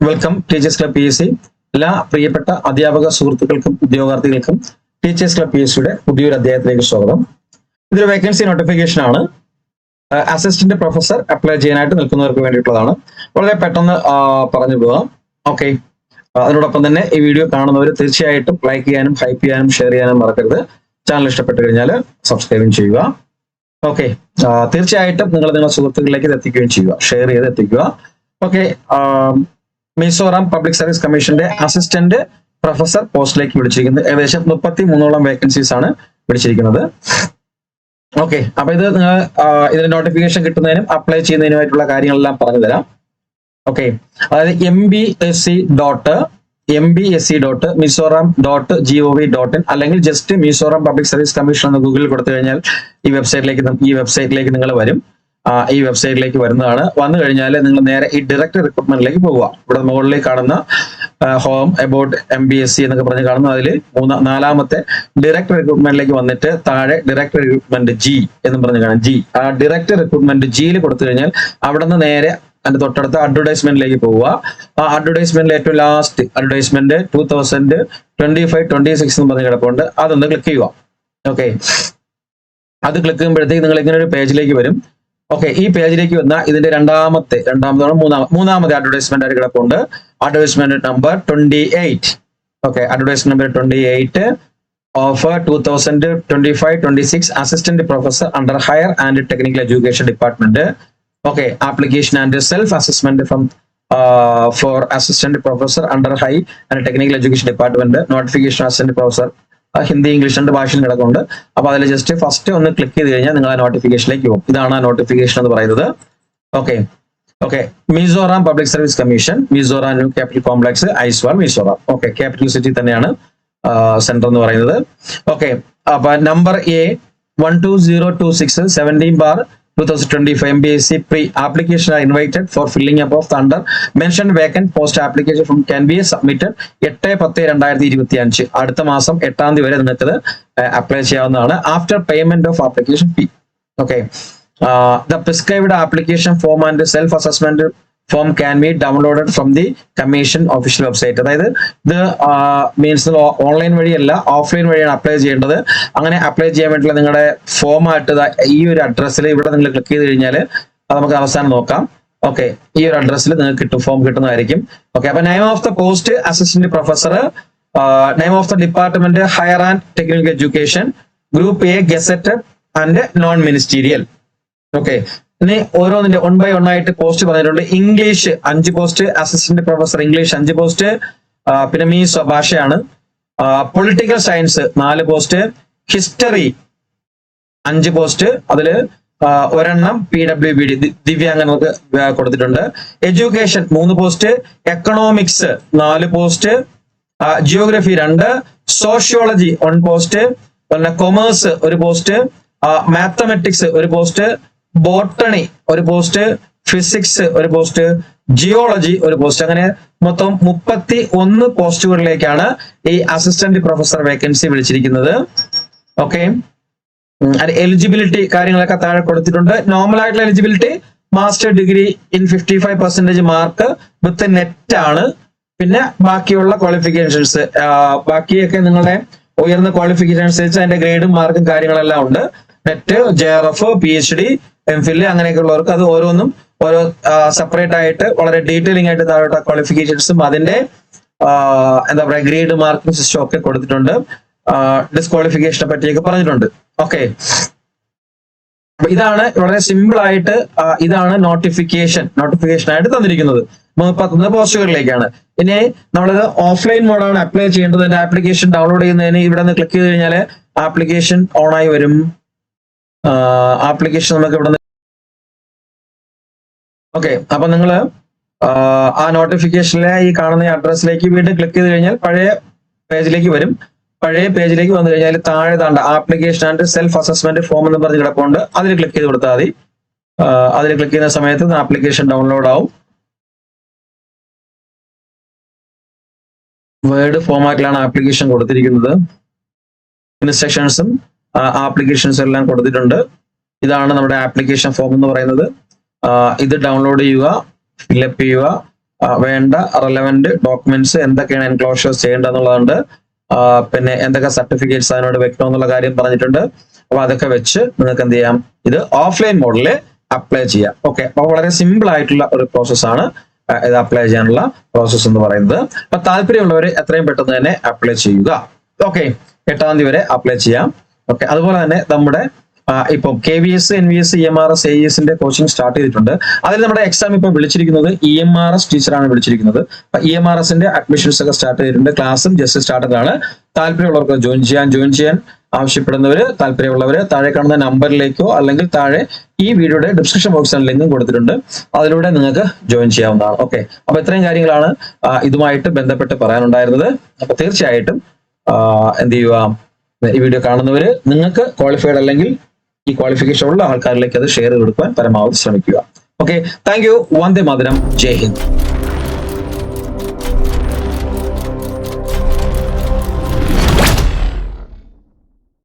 Welcome teachers club PSC. എല്ലാ പ്രിയപ്പെട്ട അധ്യാപക സുഹൃത്തുക്കൾക്കും ഉദ്യോഗാർത്ഥികൾക്കും ടീച്ചേഴ്സ് ക്ലബ് PSCയുടെ പുതിയൊരു അധ്യായത്തിലേക്ക് സ്വാഗതം. ഇതൊരു വേക്കൻസി നോട്ടിഫിക്കേഷൻ ആണ്. അസിസ്റ്റന്റ് പ്രൊഫസർ അപ്ലൈ ചെയ്യാനായിട്ട് നിൽക്കുന്നവർക്ക് വേണ്ടിയിട്ടുള്ളതാണ്. വളരെ പെട്ടെന്ന് പറഞ്ഞു പോകാം. ഓക്കെ, അതിനോടൊപ്പം തന്നെ ഈ വീഡിയോ കാണുന്നവർ തീർച്ചയായിട്ടും ലൈക്ക് ചെയ്യാനും ഹൈപ്പ് ചെയ്യാനും ഷെയർ ചെയ്യാനും മറക്കരുത്. ചാനൽ ഇഷ്ടപ്പെട്ട് കഴിഞ്ഞാൽ സബ്സ്ക്രൈബും ചെയ്യുക. ഓക്കെ, തീർച്ചയായിട്ടും നിങ്ങളുടെ സുഹൃത്തുക്കളിലേക്ക് ഇത് എത്തിക്കുകയും ചെയ്യുക, ഷെയർ ചെയ്ത് എത്തിക്കുക. ഓക്കെ, മിസോറാം പബ്ലിക് സർവീസ് കമ്മീഷന്റെ അസിസ്റ്റന്റ് പ്രൊഫസർ പോസ്റ്റിലേക്ക് വിളിച്ചിരിക്കുന്നത് ഏകദേശം 33ഓളം വേക്കൻസീസ് ആണ് വിളിച്ചിരിക്കുന്നത്. ഓക്കെ, അപ്പൊ ഇത് നിങ്ങൾ ഇതിന്റെ നോട്ടിഫിക്കേഷൻ കിട്ടുന്നതിനും അപ്ലൈ ചെയ്യുന്നതിനുമായിട്ടുള്ള കാര്യങ്ങളെല്ലാം പറഞ്ഞു തരാം. ഓക്കെ, അതായത് mbsc.mizoram.gov.in അല്ലെങ്കിൽ just Mizoram public service commission എന്ന് ഗൂഗിളിൽ കൊടുത്തു കഴിഞ്ഞാൽ ഈ വെബ്സൈറ്റിലേക്ക് നിങ്ങൾ വരും. ഈ വെബ്സൈറ്റിലേക്ക് വരുന്നതാണ്. വന്നു കഴിഞ്ഞാൽ നിങ്ങൾ നേരെ ഈ ഡയറക്റ്റ് റിക്രൂട്ട്മെന്റിലേക്ക് പോവുക. ഇവിടെ മുകളിൽ കാണുന്ന ഹോം അബൌട്ട് MBSc എന്നൊക്കെ പറഞ്ഞ് കാണുന്ന അതിൽ നാലാമത്തെ ഡയറക്റ്റ് റിക്രൂട്ട്മെന്റിലേക്ക് വന്നിട്ട് താഴെ ഡയറക്റ്റ് റിക്രൂട്ട്മെന്റ് G എന്ന് പറഞ്ഞ് കാണാം. G, ആ ഡയറക്റ്റ് റിക്രൂട്ട്മെന്റ് Gയിൽ കൊടുത്തു കഴിഞ്ഞാൽ അവിടെ നിന്ന് നേരെ അതിന്റെ തൊട്ടടുത്ത അഡ്വർടൈസ്മെന്റിലേക്ക് പോവുക. ആ അഡ്വർടൈസ്മെന്റിൽ ഏറ്റവും ലാസ്റ്റ് അഡ്വർടൈസ്മെന്റ് 2025-26 എന്ന് പറഞ്ഞ് കിടപ്പുണ്ട്. അതൊന്ന് ക്ലിക്ക് ചെയ്യുക. ഓക്കെ, അത് ക്ലിക്ക് ചെയ്യുമ്പോഴത്തേക്ക് നിങ്ങൾ ഇങ്ങനെ ഒരു പേജിലേക്ക് വരും. ഓക്കെ, ഈ പേജിലേക്ക് വന്ന ഇതിന്റെ മൂന്നാമത്തെ അഡ്വർടൈസ്മെന്റ് ആയിട്ട് കിടപ്പുണ്ട്. Advertisement number 28. Okay, advertisement number 28 of 2025-26 assistant professor under higher and technical education department. Okay, application and self assessment form for assistant professor under high and technical education department. Notification assistant professor Hindi, English രണ്ട് ഭാഷയിൽ കിടക്കുന്നുണ്ട്. അപ്പൊ അതിൽ just first ഒന്ന് click ചെയ്ത് കഴിഞ്ഞാൽ നിങ്ങൾ ആ നോട്ടിഫിക്കേഷനിലേക്ക് പോകും. ഇതാണ് ആ നോട്ടിഫിക്കേഷൻ എന്ന് പറയുന്നത്. Okay, Mizoram public service commission, Mizoram new capital complex, Aizawl, Mizoram. Okay, capital city തന്നെയാണ് സെന്റർ എന്ന് പറയുന്നത്. ഓക്കെ, അപ്പൊ number A 12026 17/2025 MBSc pre application are invited for filling up of the under mentioned vacant post application from can be submitted 8/10/2025. അടുത്ത മാസം 8-ാം തീയതി വരെ നിങ്ങൾക്ക് apply ചെയ്യാവുന്നതാണ്. After payment of application fee. Okay, the prescribed application form and self assessment form can be downloaded from the commission official website. അതായത് ഇത് means online വഴിയല്ല, offline വഴിയാണ് അപ്ലൈ ചെയ്യേണ്ടത്. അങ്ങനെ അപ്ലൈ ചെയ്യാൻ വേണ്ടിയുള്ള നിങ്ങളുടെ ഫോം ആയിട്ട് ഈ ഒരു അഡ്രസ്സിൽ ഇവിടെ നിങ്ങൾ ക്ലിക്ക് ചെയ്ത് കഴിഞ്ഞാൽ അത് നമുക്ക് അവസാനം നോക്കാം. ഓക്കെ, ഈ ഒരു അഡ്രസ്സിൽ നിങ്ങൾക്ക് ഫോം കിട്ടുന്നതായിരിക്കും. ഓക്കെ, അപ്പൊ name of the post assistant professor, name of the department higher and technical education, group A gazetted and non ministerial. Okay, ഇനി ഓരോന്നിന്റെ 1 by 1 ആയിട്ട് പോസ്റ്റ് പറഞ്ഞിട്ടുണ്ട്. English 5 post, assistant professor English 5 post, പിന്നെ means ഭാഷയാണ്. Political science 4 post, history 5 post, അതില് ഒരെണ്ണം PWBD ദിവ്യാംഗങ്ങൾക്ക് കൊടുത്തിട്ടുണ്ട്. Education 3 post, economics 4 post, geography 2, sociology 1 post, പിന്നെ commerce 1 post, mathematics 1 post, botany 1 post, physics 1 post, geology 1 post. അങ്ങനെ മൊത്തം 31 പോസ്റ്റുകളിലേക്കാണ് ഈ അസിസ്റ്റന്റ് പ്രൊഫസർ വേക്കൻസി വിളിച്ചിരിക്കുന്നത്. ഓക്കെ, എലിജിബിലിറ്റി കാര്യങ്ങളൊക്കെ താഴെ കൊടുത്തിട്ടുണ്ട്. നോർമൽ ആയിട്ടുള്ള eligibility master degree in 55% mark with net ആണ്. പിന്നെ ബാക്കിയുള്ള ക്വാളിഫിക്കേഷൻസ് ബാക്കിയൊക്കെ നിങ്ങളുടെ ഉയർന്ന ക്വാളിഫിക്കേഷൻ അനുസരിച്ച് അതിന്റെ ഗ്രേഡും മാർക്കും കാര്യങ്ങളെല്ലാം ഉണ്ട്. നെറ്റ്, JRF, PhD, MPhil അങ്ങനെയൊക്കെ ഉള്ളവർക്ക് അത് ഓരോന്നും ഓരോ സെപ്പറേറ്റ് ആയിട്ട് വളരെ ഡീറ്റെയിലിംഗ് ആയിട്ട് താഴോട്ട് ക്വാളിഫിക്കേഷൻസും അതിന്റെ എന്താ പറയുക ഗ്രേഡ് മാർക്കിംഗ് സിസ്റ്റം ഒക്കെ കൊടുത്തിട്ടുണ്ട്. ഡിസ്ക്വാളിഫിക്കേഷനെ പറ്റിയൊക്കെ പറഞ്ഞിട്ടുണ്ട്. ഓക്കെ, അപ്പൊ ഇതാണ് വളരെ സിമ്പിൾ ആയിട്ട് ഇതാണ് നോട്ടിഫിക്കേഷൻ ആയിട്ട് തന്നിരിക്കുന്നത്. 31 പോസ്റ്റുകളിലേക്കാണ്. ഇനി നമ്മളിത് ഓഫ്ലൈൻ മോഡാണ് അപ്ലൈ ചെയ്യേണ്ടത്. ആപ്ലിക്കേഷൻ ഡൗൺലോഡ് ചെയ്യുന്നതിന് ഇവിടെ നിന്ന് ക്ലിക്ക് ചെയ്ത് കഴിഞ്ഞാൽ ആപ്ലിക്കേഷൻ ഓൺ ആയി വരും. ആപ്ലിക്കേഷൻ നമുക്ക് ഇവിടെ നിന്ന് ഓക്കെ, അപ്പൊ നിങ്ങൾ ആ നോട്ടിഫിക്കേഷനിലെ ഈ കാണുന്ന അഡ്രസ്സിലേക്ക് വീണ്ടും ക്ലിക്ക് ചെയ്ത് കഴിഞ്ഞാൽ പഴയ പേജിലേക്ക് വരും. പഴയ പേജിലേക്ക് വന്നു കഴിഞ്ഞാൽ താഴെ താണ്ട application and self assessment form എന്ന് പറഞ്ഞ് കിടപ്പുണ്ട്. അതിൽ ക്ലിക്ക് ചെയ്ത് കൊടുത്താൽ മതി. അതിൽ ക്ലിക്ക് ചെയ്യുന്ന സമയത്ത് ആപ്ലിക്കേഷൻ ഡൗൺലോഡ് ആവും. വേർഡ് ഫോമാറ്റിലാണ് ആപ്ലിക്കേഷൻ കൊടുത്തിരിക്കുന്നത്. ഇൻസ്ട്രക്ഷൻസും ആപ്ലിക്കേഷൻസും എല്ലാം കൊടുത്തിട്ടുണ്ട്. ഇതാണ് നമ്മുടെ ആപ്ലിക്കേഷൻ ഫോം എന്ന് പറയുന്നത്. ഇത് ഡൗൺലോഡ് ചെയ്യുക, ഫില്ലപ്പ് ചെയ്യുക, വേണ്ട റെലവെന്റ് ഡോക്യുമെന്റ്സ് എന്തൊക്കെയാണ് എൻക്ലോഷേഴ്സ് ചെയ്യേണ്ടതെന്നുള്ളതുണ്ട്. പിന്നെ എന്തൊക്കെ സർട്ടിഫിക്കറ്റ്സ് അതിനോട് വെക്കണം എന്നുള്ള കാര്യം പറഞ്ഞിട്ടുണ്ട്. അപ്പൊ അതൊക്കെ വെച്ച് നിങ്ങൾക്ക് എന്ത് ചെയ്യാം, ഇത് ഓഫ്ലൈൻ മോഡിൽ അപ്ലൈ ചെയ്യാം. ഓക്കെ, അപ്പൊ വളരെ സിമ്പിൾ ആയിട്ടുള്ള ഒരു പ്രോസസ്സാണ് ഇത് അപ്ലൈ ചെയ്യാനുള്ള പ്രോസസ്സ് എന്ന് പറയുന്നത്. അപ്പൊ താല്പര്യമുള്ളവർ എത്രയും പെട്ടെന്ന് തന്നെ അപ്ലൈ ചെയ്യുക. ഓക്കെ, 8ാം തീയതി വരെ അപ്ലൈ ചെയ്യാം. ഓക്കെ, അതുപോലെ തന്നെ നമ്മുടെ ഇപ്പൊ KVS, NVS, EMRS, AESന്റെ കോച്ചിങ് സ്റ്റാർട്ട് ചെയ്തിട്ടുണ്ട്. അതിൽ നമ്മുടെ എക്സാം ഇപ്പൊ വിളിച്ചിരിക്കുന്നത് EMRS ടീച്ചറാണ് വിളിച്ചിരിക്കുന്നത്. അപ്പൊ EMRSന്റെ അഡ്മിഷൻസ് ഒക്കെ സ്റ്റാർട്ട് ചെയ്തിട്ടുണ്ട്. ക്ലാസ്സും ജസ്റ്റ് സ്റ്റാർട്ടറാണ്. താല്പര്യമുള്ളവർക്ക് ജോയിൻ ചെയ്യാൻ ആവശ്യപ്പെടുന്നവര്, താല്പര്യമുള്ളവര് താഴെ കാണുന്ന നമ്പറിലേക്കോ അല്ലെങ്കിൽ താഴെ ഈ വീഡിയോയുടെ ഡിസ്ക്രിപ്ഷൻ ബോക്സിൽ ലിങ്കും കൊടുത്തിട്ടുണ്ട്. അതിലൂടെ നിങ്ങൾക്ക് ജോയിൻ ചെയ്യാവുന്നതാണ്. ഓക്കെ, അപ്പൊ ഇത്രയും കാര്യങ്ങളാണ് ഇതുമായിട്ട് ബന്ധപ്പെട്ട് പറയാനുണ്ടായിരുന്നത്. അപ്പൊ തീർച്ചയായിട്ടും എന്ത് ചെയ്യുക, ഈ വീഡിയോ കാണുന്നവര് നിങ്ങൾക്ക് ക്വാളിഫൈഡ് അല്ലെങ്കിൽ ഈ ക്വാളിഫിക്കേഷൻ ഉള്ള ആൾക്കാരിലേക്ക് അത് ഷെയർ കൊടുക്കാൻ പരമാവധി ശ്രമിക്കുക. Okay, thank you. Vande Mataram. ജയ് ഹിന്ദ്.